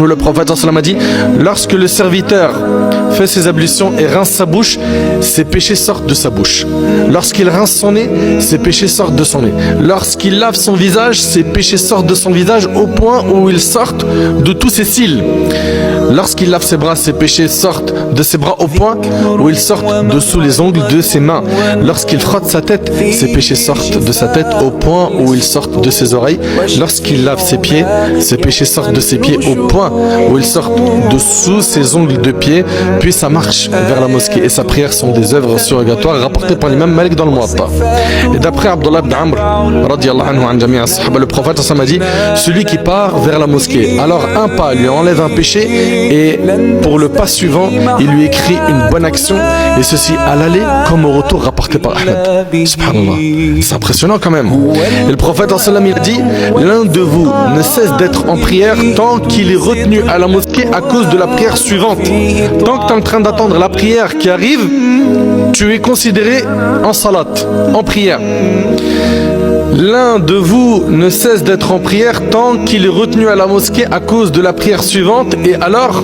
Le prophète a dit, lorsque le serviteur fait ses ablutions et rince sa bouche, ses péchés sortent de sa bouche. Lorsqu'il rince son nez, ses péchés sortent de son nez. Lorsqu'il lave son visage, ses péchés sortent de son visage au point où ils sortent de tous ses cils. Lorsqu'il lave ses bras, ses péchés sortent de ses bras au point où ils sortent de sous les ongles de ses mains. Lorsqu'il frotte sa tête, ses péchés sortent de sa tête au point où ils sortent de ses oreilles. Lorsqu'il lave ses pieds, ses péchés sortent de ses pieds au point où ils sortent dessous ses ongles de pied, puis sa marche vers la mosquée et sa prière sont des œuvres surrogatoires rapportées par l'imam Malik dans le Muwatta. Et d'après Abdullah ibn Amr, le prophète a dit, celui qui part vers la mosquée, alors un pas lui enlève un péché et pour le pas suivant, il lui écrit une bonne action, et ceci à l'aller comme au retour, rapporté par Ahmed. Subhanallah, c'est impressionnant quand même. Et le prophète il a dit, l'un de vous ne cesse d'être en prière tant qu'il est retenu à la mosquée à cause de la prière suivante. Tant que tu es en train d'attendre la prière qui arrive, tu es considéré en salat, en prière. L'un de vous ne cesse d'être en prière tant qu'il est retenu à la mosquée à cause de la prière suivante, et alors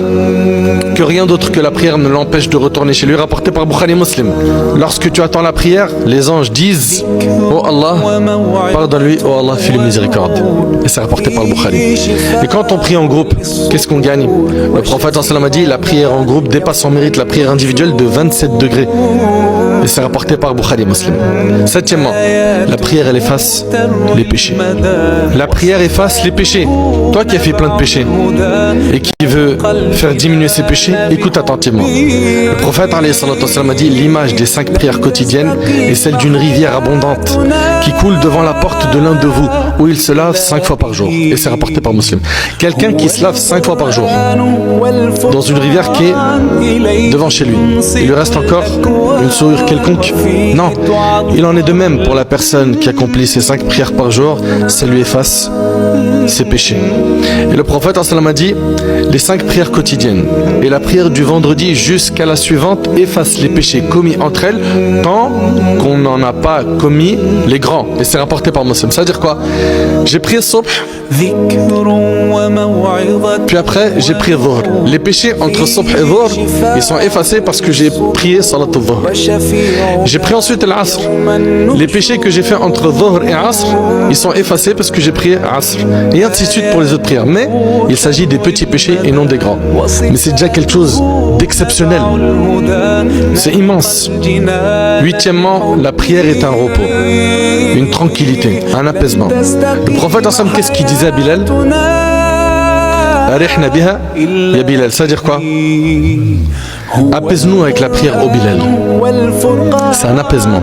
que rien d'autre que la prière ne l'empêche de retourner chez lui, rapporté par Bukhari Muslim. Lorsque tu attends la prière, les anges disent, oh Allah, pardonne-lui, oh Allah, fais-lui miséricorde. Et c'est rapporté par le Bukhari. Et quand on prie en groupe, qu'est-ce qu'on gagne? Le prophète a dit, la prière en groupe dépasse en mérite la prière individuelle de 27 degrés. Et c'est rapporté par Bukhari Muslim. Septièmement, la prière elle efface les péchés. La prière efface les péchés. Toi qui as fait plein de péchés et qui veut faire diminuer ses péchés, écoute attentivement. Le prophète a dit, l'image des 5 prières quotidiennes est celle d'une rivière abondante qui coule devant la porte de l'un de vous, où il se lave 5 fois par jour. Et c'est rapporté par Muslim. Quelqu'un qui se lave 5 fois par jour dans une rivière qui est devant chez lui, il lui reste encore une souillure quelconque? Non, il en est de même pour la personne qui accomplit ses 5 prières par jour, ça lui efface ses péchés. Et le prophète a dit, les 5 prières quotidiennes et la prière du vendredi jusqu'à la suivante effacent les péchés commis entre elles tant qu'on n'en a pas commis les grands. Et c'est rapporté par Muslim. Ça veut dire quoi? J'ai prié Subh, puis après j'ai prié Dhuhr. Les péchés entre Subh et Dhuhr, ils sont effacés parce que j'ai prié Salat al-Dhuhr. J'ai prié ensuite l'Asr. Les péchés que j'ai fait entre Dhuhr et Asr, ils sont effacés parce que j'ai prié Asr. Et ainsi de suite pour les autres prières. Mais il s'agit des petits péchés et non des grands. Mais c'est déjà quelque chose d'exceptionnel. C'est immense. Huitièmement, la prière est un repos, une tranquillité, un apaisement. Le prophète ensemble, qu'est-ce qu'il disait à Bilal? Arihna biha ya Bilal. Ça veut dire quoi? Apaise-nous avec la prière au Bilal. C'est un apaisement.